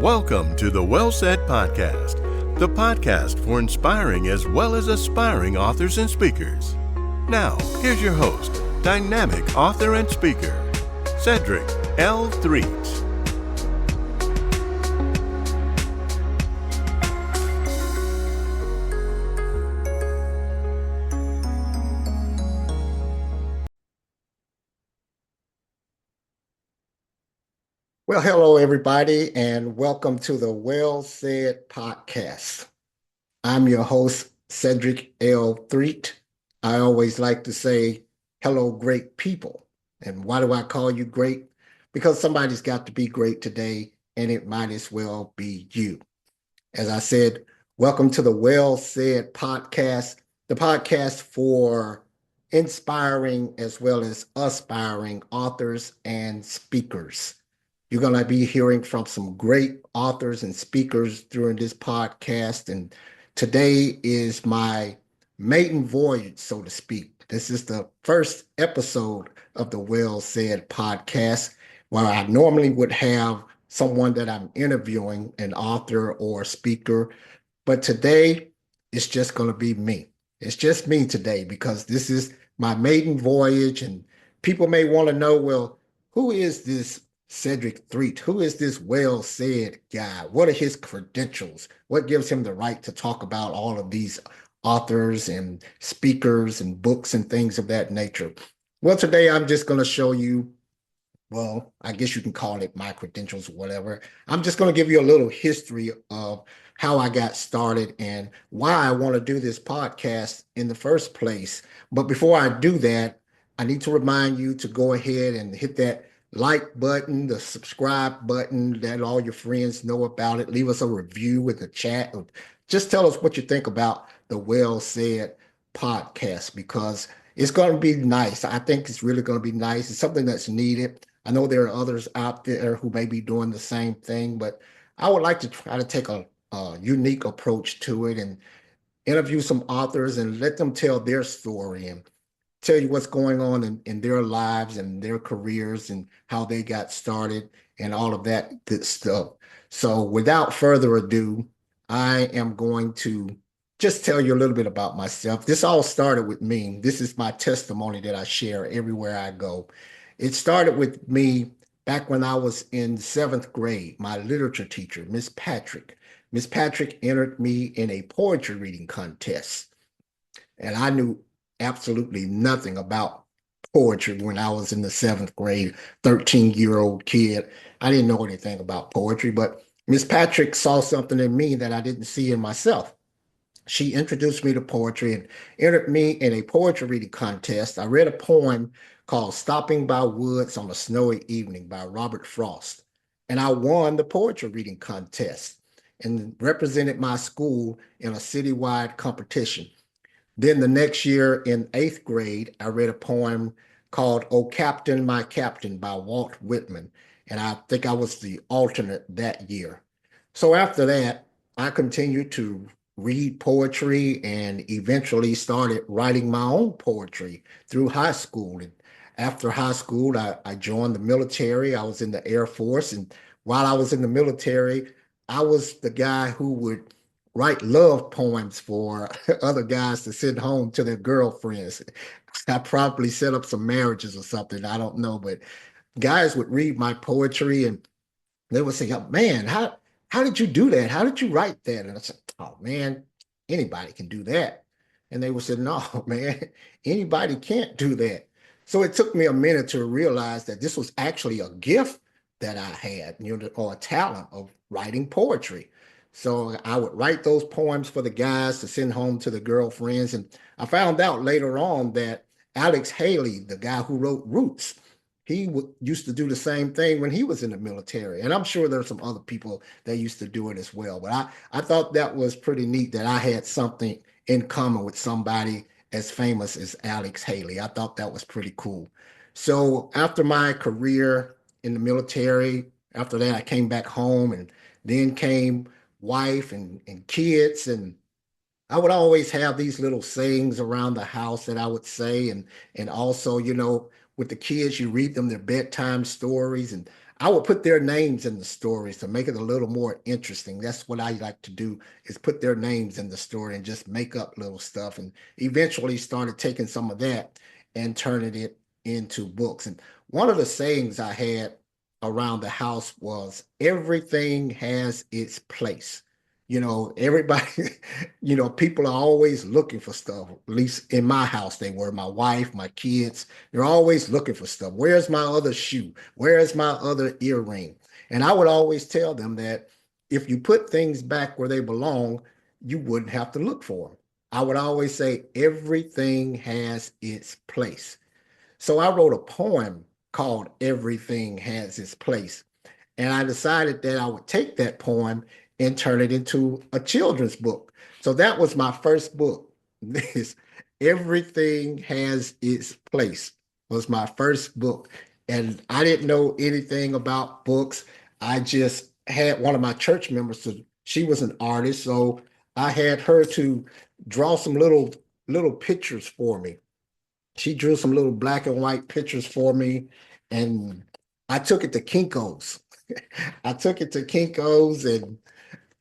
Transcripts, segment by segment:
Welcome to the Well Said Podcast, the podcast for inspiring as well as aspiring authors and speakers. Now, here's your host, dynamic author and speaker, Cedric L. Threet. Well, hello, everybody, and welcome to the Well Said Podcast. I'm your host, Cedric L. Threet. I always like to say, hello, great people. And why do I call you great? Because somebody's got to be great today, and it might as well be you. As I said, welcome to the Well Said Podcast, the podcast for inspiring as well as aspiring authors and speakers. You're going to be hearing from some great authors and speakers during this podcast. And today is my maiden voyage, so to speak. This is the first episode of the Well Said Podcast, where I normally would have someone that I'm interviewing, an author or speaker. But today, it's just going to be me. It's just me today because this is my maiden voyage. And people may want to know, well, who is this Cedric Threet? Who is this well said guy? What are his credentials? What gives him the right to talk about all of these authors and speakers and books and things of that nature? Well, today I'm just going to show you, well, I guess you can call it my credentials or whatever. I'm just going to give you a little history of how I got started and why I want to do this podcast in the first place. But before I do that, I need to remind you to go ahead and hit that like button, the subscribe button, let all your friends know about it. Leave us a review with the chat. Just tell us what you think about the Well Said Podcast, because it's going to be nice. I think it's really going to be nice. It's something that's needed. I know there are others out there who may be doing the same thing, but I would like to try to take a unique approach to it and interview some authors and let them tell their story and tell you what's going on in their lives and their careers and how they got started and all of that good stuff. So without further ado, I am going to just tell you a little bit about myself. This all started with me. This is my testimony that I share everywhere I go. It started with me back when I was in 7th grade. My literature teacher, Miss Patrick. Miss Patrick entered me in a poetry reading contest. And I knew absolutely nothing about poetry when I was in the 7th grade, 13-year-old kid. I didn't know anything about poetry, but Miss Patrick saw something in me that I didn't see in myself. She introduced me to poetry and entered me in a poetry reading contest. I read a poem called Stopping by Woods on a Snowy Evening by Robert Frost, and I won the poetry reading contest and represented my school in a citywide competition. Then the next year in 8th grade, I read a poem called "O Captain, My Captain" by Walt Whitman, and I think I was the alternate that year. So after that, I continued to read poetry and eventually started writing my own poetry through high school. And after high school, I joined the military. I was in the Air Force, and while I was in the military, I was the guy who would write love poems for other guys to send home to their girlfriends. I probably set up some marriages or something. I don't know, but guys would read my poetry and they would say, "Oh, man, how did you do that? How did you write that?" And I said, "Oh man, anybody can do that." And they would say, "No, man, anybody can't do that." So it took me a minute to realize that this was actually a gift that I had, or a talent of writing poetry. So I would write those poems for the guys to send home to the girlfriends. And I found out later on that Alex Haley, the guy who wrote Roots, he used to do the same thing when he was in the military. And I'm sure there's some other people that used to do it as well. But I thought that was pretty neat that I had something in common with somebody as famous as Alex Haley. I thought that was pretty cool. So after my career in the military, after that, I came back home and then came wife and kids. And I would always have these little sayings around the house that I would say. And also, with the kids, you read them their bedtime stories. And I would put their names in the stories to make it a little more interesting. That's what I like to do, is put their names in the story and just make up little stuff. And eventually started taking some of that and turning it into books. And one of the sayings I had around the house was everything has its place. Everybody, people are always looking for stuff. At least in my house, they were. My wife, my kids, they're always looking for stuff. Where's my other shoe? Where's my other earring? And I would always tell them that if you put things back where they belong, you wouldn't have to look for them. I would always say everything has its place. So I wrote a poem called Everything Has Its Place. And I decided that I would take that poem and turn it into a children's book. So that was my first book. This Everything Has Its Place was my first book. And I didn't know anything about books. I just had one of my church members, she was an artist, so I had her to draw some little pictures for me. She drew some little black and white pictures for me, and I took it to Kinko's. I took it to Kinko's,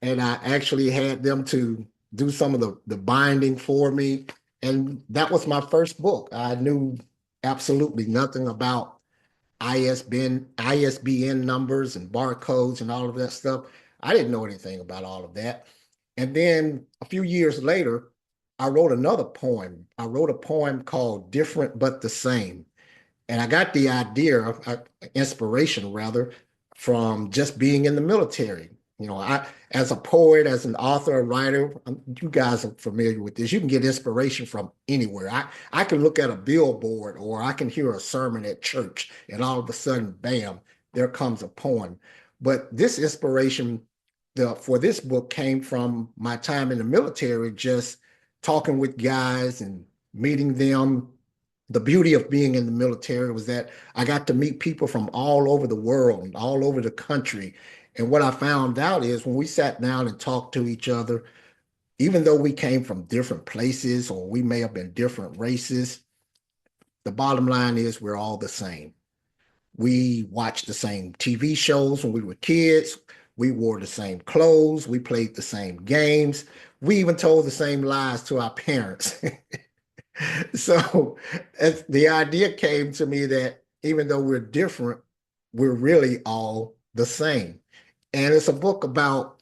and I actually had them to do some of the binding for me. And that was my first book. I knew absolutely nothing about ISBN numbers and barcodes and all of that stuff. I didn't know anything about all of that. And then a few years later, I wrote another poem. I wrote a poem called Different But the Same. And I got the idea, inspiration rather, from just being in the military. As a poet, as an author, a writer, you guys are familiar with this. You can get inspiration from anywhere. I can look at a billboard, or I can hear a sermon at church, and all of a sudden, bam, there comes a poem. But this inspiration for this book came from my time in the military, just talking with guys and meeting them. The beauty of being in the military was that I got to meet people from all over the world and all over the country. And what I found out is when we sat down and talked to each other, even though we came from different places or we may have been different races, the bottom line is we're all the same. We watched the same TV shows when we were kids. We wore the same clothes. We played the same games. We even told the same lies to our parents. So the idea came to me that even though we're different, we're really all the same. And it's a book about,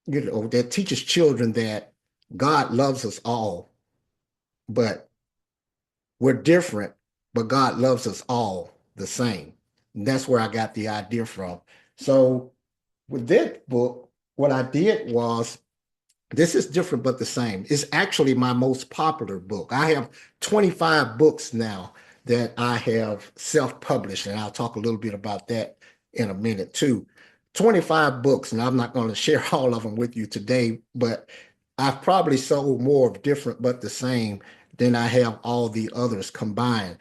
that teaches children that God loves us all, but we're different, but God loves us all the same. And that's where I got the idea from. So with that book, what I did was, this is different but the same. It's actually my most popular book. I have 25 books now that I have self-published, and I'll talk a little bit about that in a minute too. 25 books, and I'm not going to share all of them with you today, but I've probably sold more of different but the same than I have all the others combined.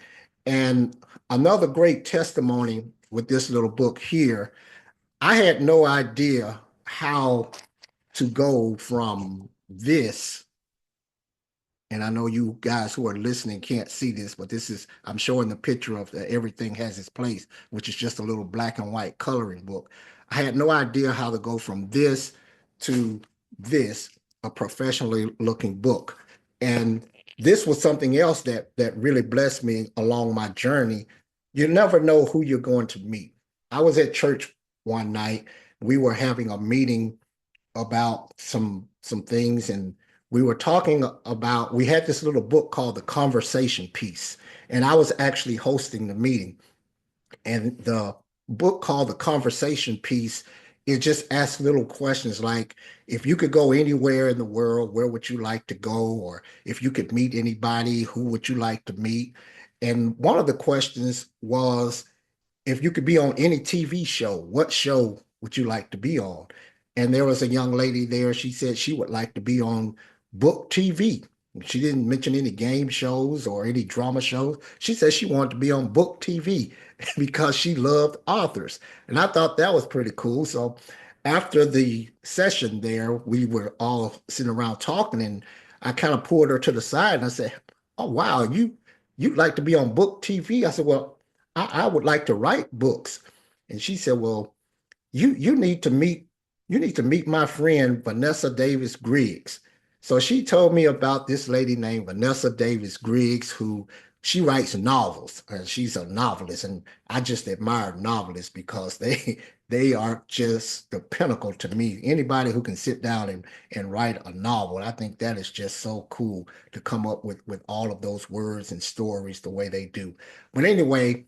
And another great testimony with this little book here, I had no idea how to go from this, and I know you guys who are listening can't see this, but I'm showing the picture of Everything Has Its Place, which is just a little black and white coloring book. I had no idea how to go from this to this, a professionally looking book. And this was something else that really blessed me along my journey. You never know who you're going to meet. I was at church one night. We were having a meeting about some things, and we were talking about, we had this little book called The Conversation Piece, and I was actually hosting the meeting. And the book called The Conversation Piece, it just asks little questions like, if you could go anywhere in the world, where would you like to go? Or if you could meet anybody, who would you like to meet? And one of the questions was, if you could be on any TV show, what show would you like to be on? And there was a young lady there. She said she would like to be on book TV. She didn't mention any game shows or any drama shows. She said she wanted to be on book TV because she loved authors. And I thought that was pretty cool. So after the session there, we were all sitting around talking, and I kind of pulled her to the side and I said, "Oh, wow, you'd like to be on book TV?" I said, "Well, I would like to write books." And she said, well, you need to meet my friend Vanessa Davis Griggs. So she told me about this lady named Vanessa Davis Griggs who she writes novels and she's a novelist, and I just admire novelists because they are just the pinnacle to me. Anybody who can sit down and write a novel, I think that is just so cool to come up with all of those words and stories the way they do. But anyway,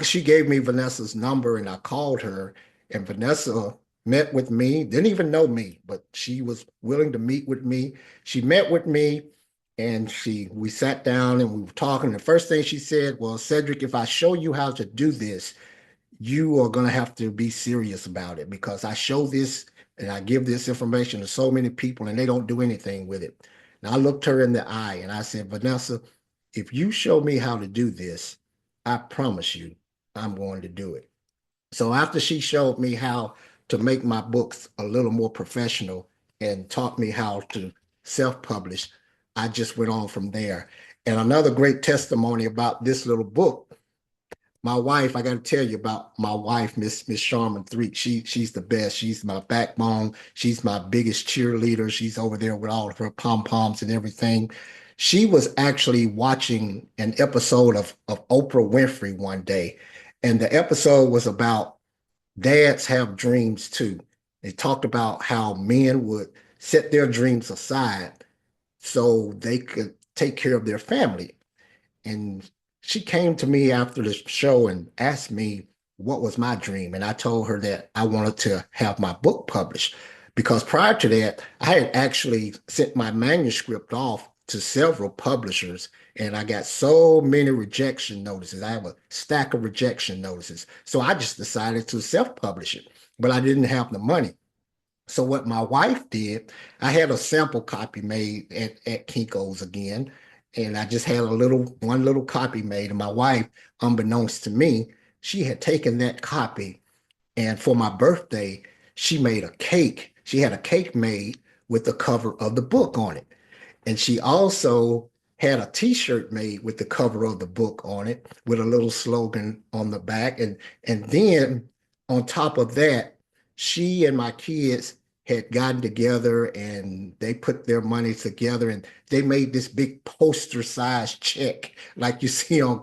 she gave me Vanessa's number and I called her, and Vanessa met with me, didn't even know me, but she was willing to meet with me. She met with me and we sat down and we were talking. The first thing she said was, Cedric, if I show you how to do this, you are going to have to be serious about it because I show this and I give this information to so many people and they don't do anything with it. And I looked her in the eye and I said, Vanessa, if you show me how to do this, I promise you I'm going to do it. So after she showed me how to make my books a little more professional and taught me how to self-publish, I just went on from there. And another great testimony about this little book, my wife, I got to tell you about my wife, Miss Sharman Threet. She's the best. She's my backbone. She's my biggest cheerleader. She's over there with all of her pom-poms and everything. She was actually watching an episode of Oprah Winfrey one day, and the episode was about dads have dreams too. They talked about how men would set their dreams aside so they could take care of their family. And she came to me after the show and asked me what was my dream. And I told her that I wanted to have my book published because prior to that, I had actually sent my manuscript off to several publishers and I got so many rejection notices. I have a stack of rejection notices. So I just decided to self-publish it, but I didn't have the money. So what my wife did, I had a sample copy made at Kinko's again, and I just had one little copy made. And my wife, unbeknownst to me, she had taken that copy, and for my birthday, she made a cake. She had a cake made with the cover of the book on it. And she also had a t-shirt made with the cover of the book on it with a little slogan on the back. And then on top of that, she and my kids had gotten together and they put their money together and they made this big poster size check like you see on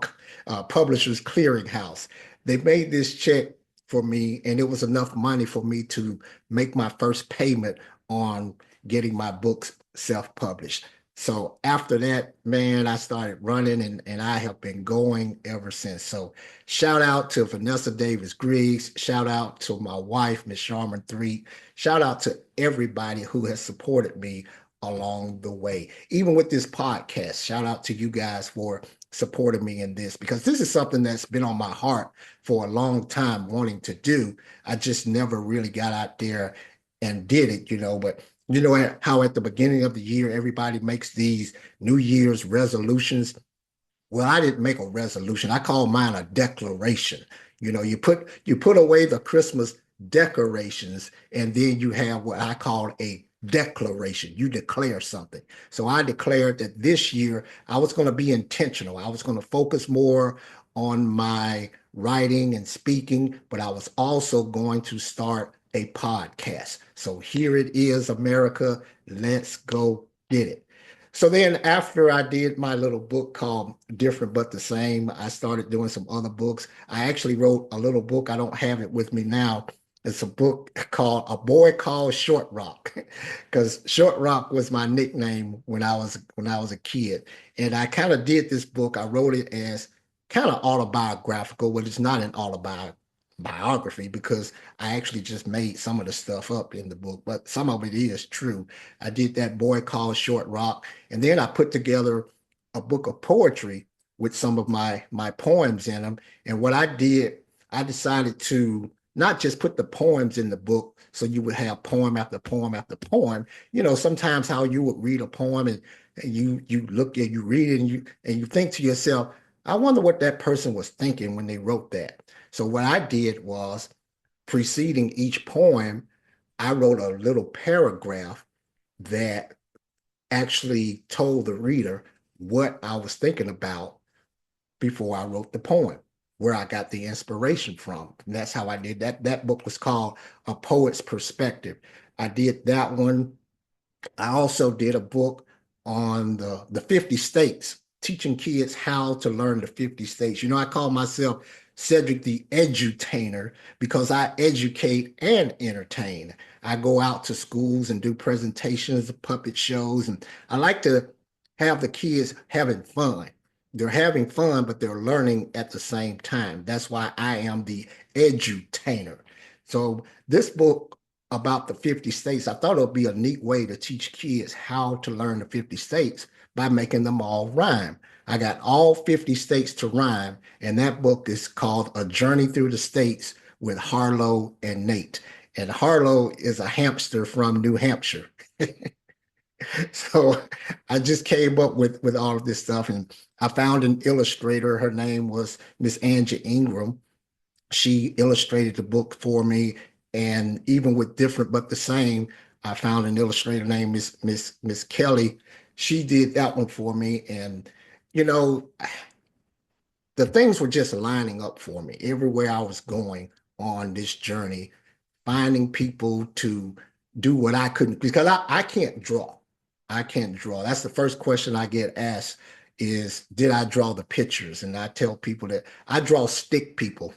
Publishers Clearinghouse. They made this check for me and it was enough money for me to make my first payment on getting my books self-published. So after that, man, I started running and I have been going ever since. So shout out to Vanessa Davis Griggs. Shout out to my wife, Miss Sharman Threet. Shout out to everybody who has supported me along the way. Even with this podcast, shout out to you guys for supporting me in this because this is something that's been on my heart for a long time wanting to do. I just never really got out there and did it, but you know how at the beginning of the year, everybody makes these New Year's resolutions. Well, I didn't make a resolution. I call mine a declaration. You put away the Christmas decorations, and then you have what I call a declaration. You declare something. So I declared that this year I was going to be intentional. I was going to focus more on my writing and speaking, but I was also going to start a podcast. So here it is, America. Let's go get it. So then after I did my little book called Different But the Same, I started doing some other books. I actually wrote a little book. I don't have it with me now. It's a book called A Boy Called Short Rock, because Short Rock was my nickname when I was a kid. And I kind of did this book. I wrote it as kind of autobiographical, but it's not an autobiography because I actually just made some of the stuff up in the book, but some of it is true. I did that Boy Called Short Rock, and then I put together a book of poetry with some of my poems in them. And what I did, I decided to not just put the poems in the book so you would have poem after poem after poem. Sometimes how you would read a poem and you look at you read it and you think to yourself, I wonder what that person was thinking when they wrote that. So what I did was preceding each poem, I wrote a little paragraph that actually told the reader what I was thinking about before I wrote the poem. where I got the inspiration from. And that's how I did that. That book was called A Poet's Perspective. I did that one. I also did a book on the 50 states, teaching kids how to learn the 50 states. You know, I call myself Cedric the edutainer because I educate and entertain. I go out to schools and do presentations, puppet shows, and I like to have the kids having fun. They're having fun, but they're learning at the same time. That's why I am the edutainer. So this book about the 50 states, I thought it would be a neat way to teach kids how to learn the 50 states by making them all rhyme. I got all 50 states to rhyme, and that book is called A Journey Through the States with Harlow and Nate. And Harlow is a hamster from New Hampshire. So I just came up with all of this stuff, and I found an illustrator. Her name was Miss Angie Ingram. She illustrated the book for me, and even with different but the same, I found an illustrator named Miss Kelly. She did that one for me, and you know, the things were just lining up for me everywhere I was going on this journey, finding people to do what I couldn't, because I can't draw. I can't draw. That's the first question I get asked is, did I draw the pictures? And I tell people that I draw stick people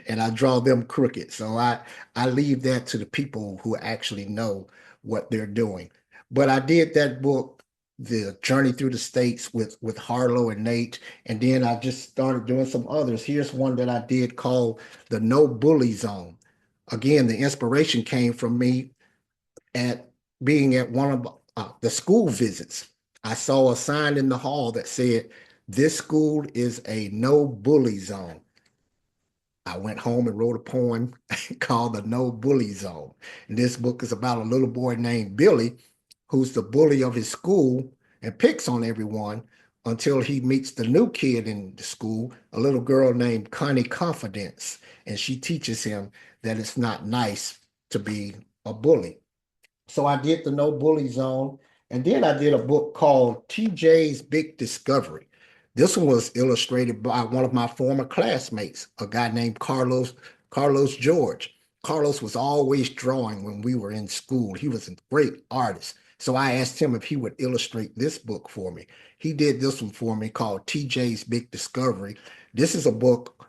and I draw them crooked. So I leave that to the people who actually know what they're doing. But I did that book, The Journey Through the States with Harlow and Nate. And then I just started doing some others. Here's one that I did called The No Bully Zone. Again, the inspiration came from me at being at one of the school visits. I saw a sign in the hall that said, "This school is a no bully zone." I went home and wrote a poem called The No Bully Zone. And this book is about a little boy named Billy who's the bully of his school and picks on everyone until he meets the new kid in the school, a little girl named Connie Confidence. And she teaches him that it's not nice to be a bully. So I did the No Bully Zone. And then I did a book called TJ's Big Discovery. This one was illustrated by one of my former classmates, a guy named Carlos George. Carlos was always drawing when we were in school. He was a great artist. So I asked him if he would illustrate this book for me. He did this one for me called TJ's Big Discovery. This is a book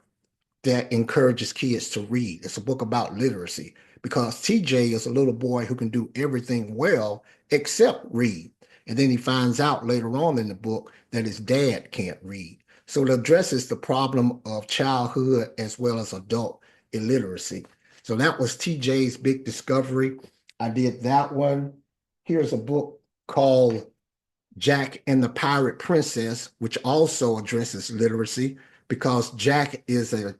that encourages kids to read. It's a book about literacy because TJ is a little boy who can do everything well except read. And then he finds out later on in the book that his dad can't read. So it addresses the problem of childhood as well as adult illiteracy. So that was TJ's Big Discovery. I did that one. Here's a book called Jack and the Pirate Princess, which also addresses literacy because Jack is a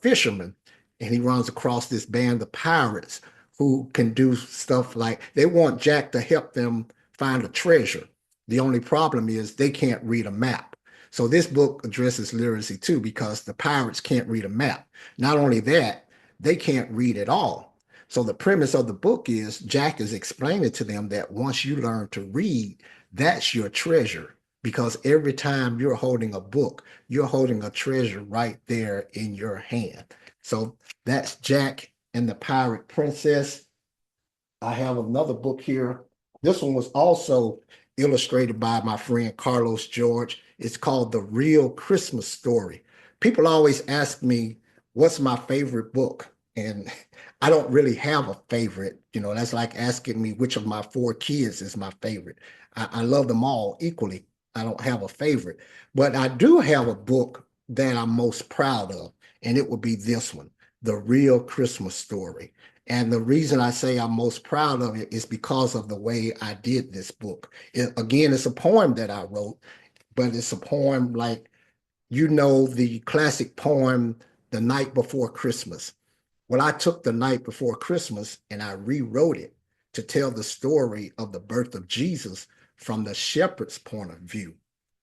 fisherman, and he runs across this band of pirates who can do stuff like they want Jack to help them find a treasure. The only problem is they can't read a map. So this book addresses literacy too because the pirates can't read a map. Not only that, they can't read at all. So the premise of the book is Jack is explaining to them that once you learn to read, that's your treasure. Because every time you're holding a book, you're holding a treasure right there in your hand. So that's Jack and the Pirate Princess. I have another book here. This one was also illustrated by my friend Carlos George. It's called The Real Christmas Story. People always ask me, what's my favorite book? And I don't really have a favorite. You know, that's like asking me which of my four kids is my favorite. I love them all equally. I don't have a favorite, but I do have a book that I'm most proud of, and it would be this one, The Real Christmas Story. And the reason I say I'm most proud of it is because of the way I did this book. Again, it's a poem that I wrote, but it's a poem like, you know, the classic poem, The Night Before Christmas. Well, I took The Night Before Christmas and I rewrote it to tell the story of the birth of Jesus from the shepherd's point of view.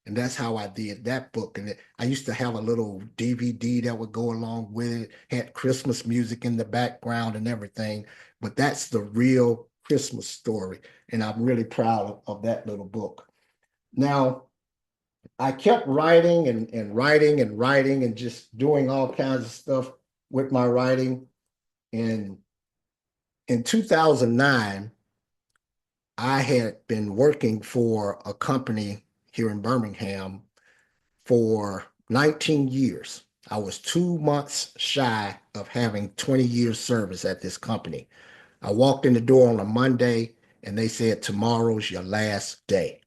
And that's how I did that book. And I used to have a little DVD that would go along with it, had Christmas music in the background and everything. But that's the real Christmas story. And I'm really proud of that little book. Now, I kept writing and writing and writing and just doing all kinds of stuff with my writing. And in 2009, I had been working for a company here in Birmingham for 19 years. I was 2 months shy of having 20 years service at this company. I walked in the door on a Monday and they said, tomorrow's your last day.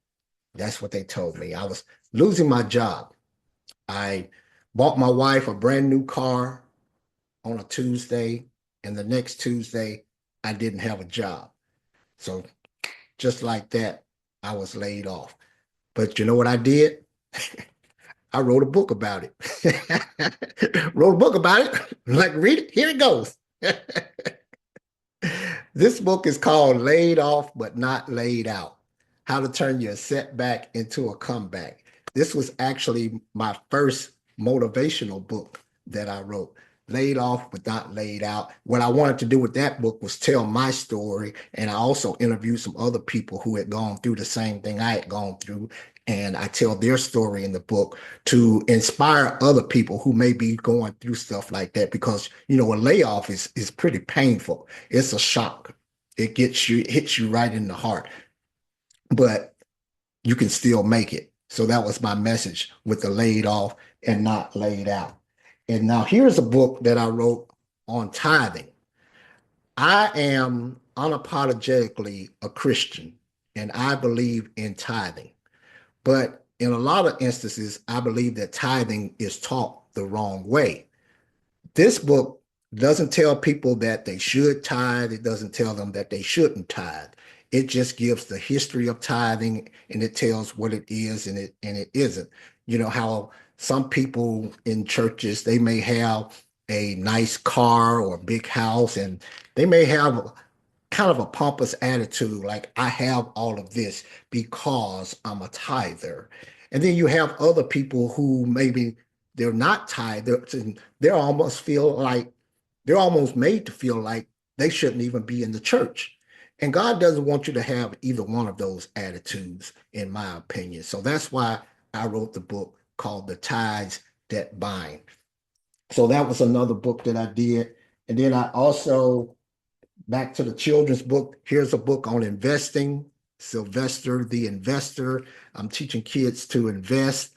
That's what they told me. I was losing my job. I bought my wife a brand new car on a Tuesday, and the next Tuesday, I didn't have a job. So just like that, I was laid off. But you know what I did? I wrote a book about it. Wrote a book about it. Like, read it. Here it goes. This book is called Laid Off But Not Laid Out: How to Turn Your Setback into a Comeback. This was actually my first motivational book that I wrote. Laid off but not laid out. What I wanted to do with that book was tell my story, and I also interviewed some other people who had gone through the same thing I had gone through, and I tell their story in the book to inspire other people who may be going through stuff like that, because a layoff is pretty painful. It's a shock. It hits you right in the heart, but you can still make it. So that was my message with the laid off and not laid out. And now here's a book that I wrote on tithing. I am unapologetically a Christian and I believe in tithing. But in a lot of instances, I believe that tithing is taught the wrong way. This book doesn't tell people that they should tithe. It doesn't tell them that they shouldn't tithe. It just gives the history of tithing, and it tells what it is and it isn't. You know how some people in churches, they may have a nice car or a big house, and they may have kind of a pompous attitude, like, I have all of this because I'm a tither. And then you have other people who maybe they're not tithers, and they're almost made to feel like they shouldn't even be in the church. And God doesn't want you to have either one of those attitudes, in my opinion. So that's why I wrote the book called The Tithes That Bind. So that was another book that I did. And then I also, back to the children's book, here's a book on investing, Sylvester the Investor. I'm teaching kids to invest.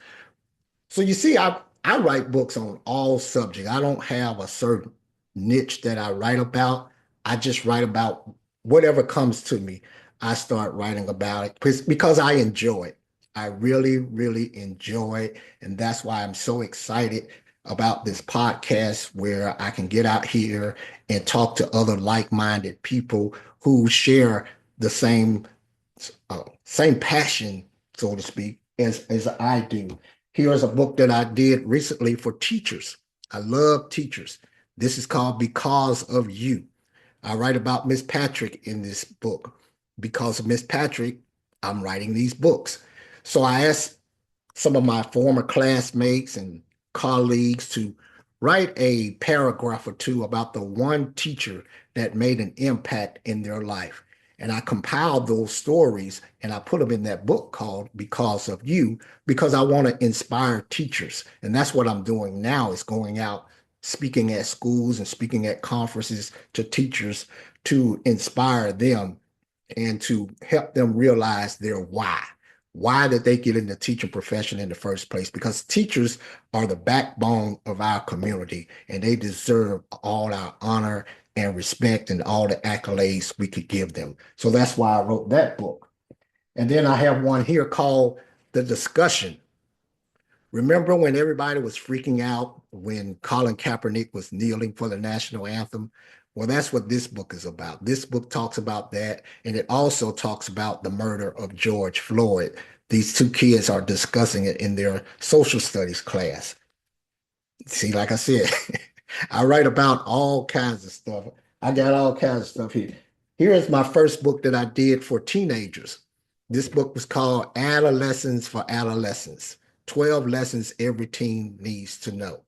So you see, I write books on all subjects. I don't have a certain niche that I write about. I just write about whatever comes to me. I start writing about it because I enjoy it. I really, really enjoy it. And that's why I'm so excited about this podcast, where I can get out here and talk to other like-minded people who share the same passion, so to speak, as I do. Here's a book that I did recently for teachers. I love teachers. This is called Because of You. I write about Miss Patrick in this book. Because of Miss Patrick, I'm writing these books. So I asked some of my former classmates and colleagues to write a paragraph or two about the one teacher that made an impact in their life. And I compiled those stories and I put them in that book called Because of You, because I want to inspire teachers. And that's what I'm doing now, is going out, speaking at schools and speaking at conferences to teachers to inspire them and to help them realize their why did they get in the teaching profession in the first place? Because teachers are the backbone of our community, and they deserve all our honor and respect and all the accolades we could give them. So that's why I wrote that book. And then I have one here called The Discussion. Remember when everybody was freaking out when Colin Kaepernick was kneeling for the national anthem? Well, that's what this book is about. This book talks about that, and it also talks about the murder of George Floyd. These two kids are discussing it in their social studies class. See, like I said, I write about all kinds of stuff. I got all kinds of stuff here. Here is my first book that I did for teenagers. This book was called Adolescence for Adolescents: 12 Lessons Every Teen Needs to Know.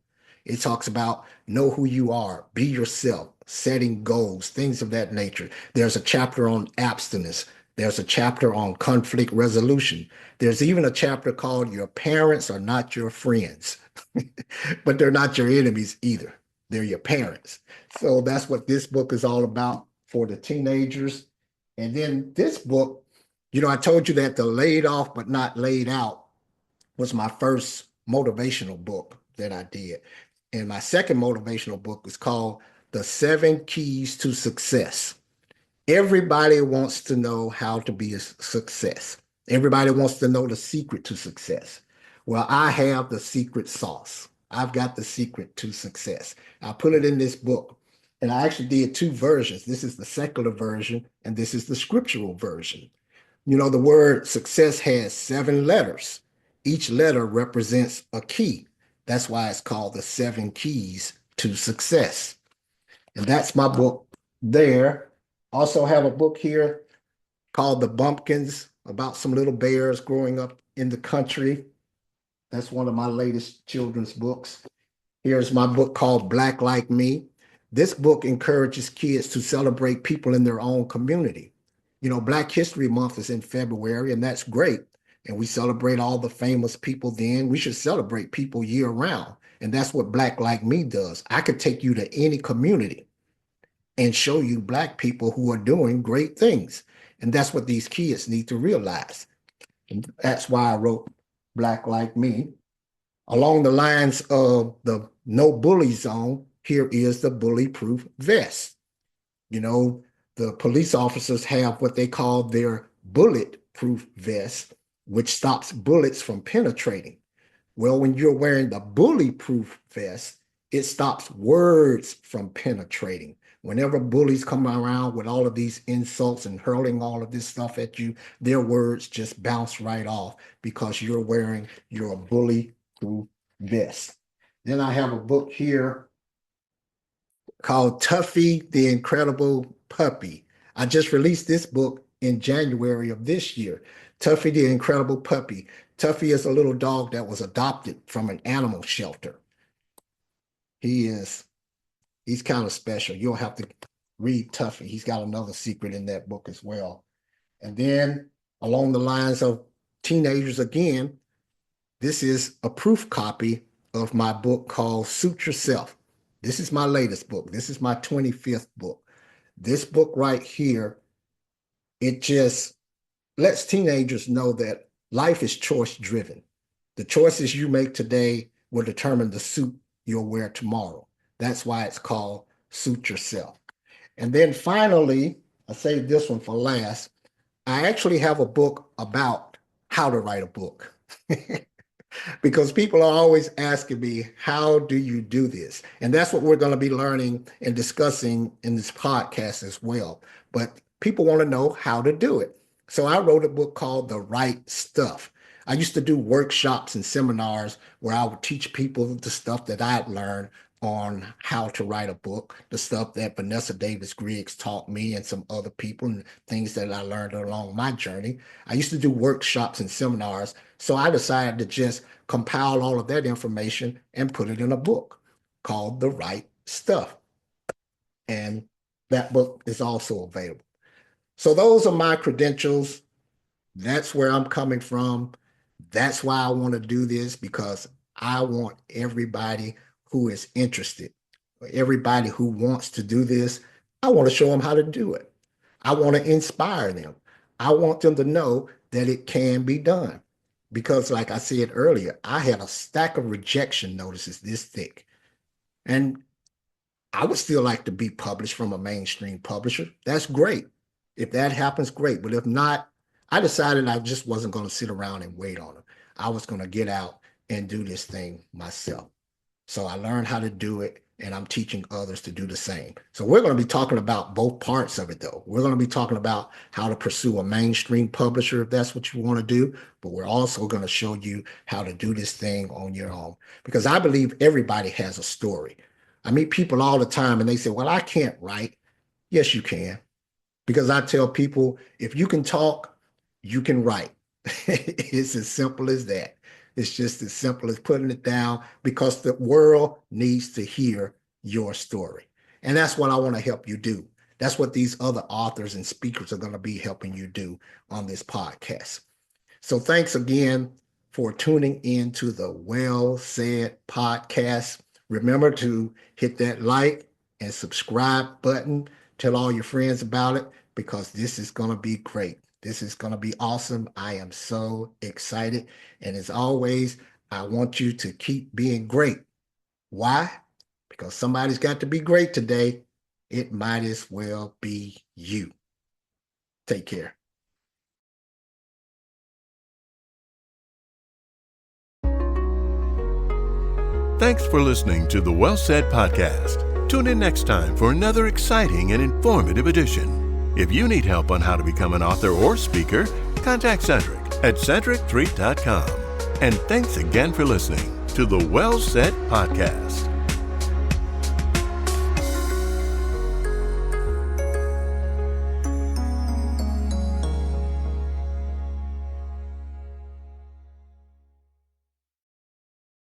It talks about know who you are, be yourself, setting goals, things of that nature. There's a chapter on abstinence. There's a chapter on conflict resolution. There's even a chapter called Your Parents Are Not Your Friends, but they're not your enemies either. They're your parents. So that's what this book is all about for the teenagers. And then this book, I told you that the Laid Off But Not Laid Out was my first motivational book that I did. And my second motivational book is called The 7 Keys to Success. Everybody wants to know how to be a success. Everybody wants to know the secret to success. Well, I have the secret sauce. I've got the secret to success. I put it in this book. And I actually did two versions. This is the secular version, and this is the scriptural version. The word success has 7 letters. Each letter represents a key. That's why it's called the 7 Keys to Success. And that's my book there. Also have a book here called The Bumpkins, about some little bears growing up in the country. That's one of my latest children's books. Here's my book called Black Like Me. This book encourages kids to celebrate people in their own community. Black History Month is in February, and that's great. And we celebrate all the famous people then. We should celebrate people year round. And that's what Black Like Me does. I could take you to any community and show you Black people who are doing great things. And that's what these kids need to realize. And that's why I wrote Black Like Me. Along the lines of the no bully zone, here is the bully-proof vest. The police officers have what they call their bullet-proof vest, which stops bullets from penetrating. Well, when you're wearing the bully-proof vest, it stops words from penetrating. Whenever bullies come around with all of these insults and hurling all of this stuff at you, their words just bounce right off because you're wearing your bully-proof vest. Then I have a book here called Tuffy the Incredible Puppy. I just released this book in January of this year. Tuffy the Incredible Puppy. Tuffy is a little dog that was adopted from an animal shelter. He's kind of special. You'll have to read Tuffy. He's got another secret in that book as well. And then along the lines of teenagers again, this is a proof copy of my book called Suit Yourself. This is my latest book. This is my 25th book. This book right here, it just lets teenagers know that life is choice driven. The choices you make today will determine the suit you'll wear tomorrow. That's why it's called Suit Yourself. And then finally, I saved this one for last. I actually have a book about how to write a book. Because people are always asking me, how do you do this? And that's what we're going to be learning and discussing in this podcast as well. But people want to know how to do it. So I wrote a book called The Right Stuff. I used to do workshops and seminars where I would teach people the stuff that I'd learned on how to write a book, the stuff that Vanessa Davis Griggs taught me and some other people, and things that I learned along my journey. I used to do workshops and seminars, so I decided to just compile all of that information and put it in a book called The Right Stuff. And that book is also available. So those are my credentials. That's where I'm coming from. That's why I want to do this, because I want everybody who is interested, everybody who wants to do this, I want to show them how to do it. I want to inspire them. I want them to know that it can be done. Because like I said earlier, I had a stack of rejection notices this thick. And I would still like to be published from a mainstream publisher. That's great. If that happens, great. But if not, I decided I just wasn't going to sit around and wait on them. I was going to get out and do this thing myself. So I learned how to do it, and I'm teaching others to do the same. So we're going to be talking about both parts of it, though. We're going to be talking about how to pursue a mainstream publisher if that's what you want to do, but we're also going to show you how to do this thing on your own, because I believe everybody has a story. I meet people all the time, and they say, well, I can't write. Yes, you can, because I tell people, if you can talk, you can write. It's as simple as that. It's just as simple as putting it down, because the world needs to hear your story. And that's what I want to help you do. That's what these other authors and speakers are going to be helping you do on this podcast. So thanks again for tuning in to the Well Said podcast. Remember to hit that like and subscribe button. Tell all your friends about it because this is going to be great. This is going to be awesome. I am so excited. And as always, I want you to keep being great. Why? Because somebody's got to be great today. It might as well be you. Take care. Thanks for listening to the Well Said podcast. Tune in next time for another exciting and informative edition. If you need help on how to become an author or speaker, contact Cedric at cedric3.com. And thanks again for listening to the Well Said podcast.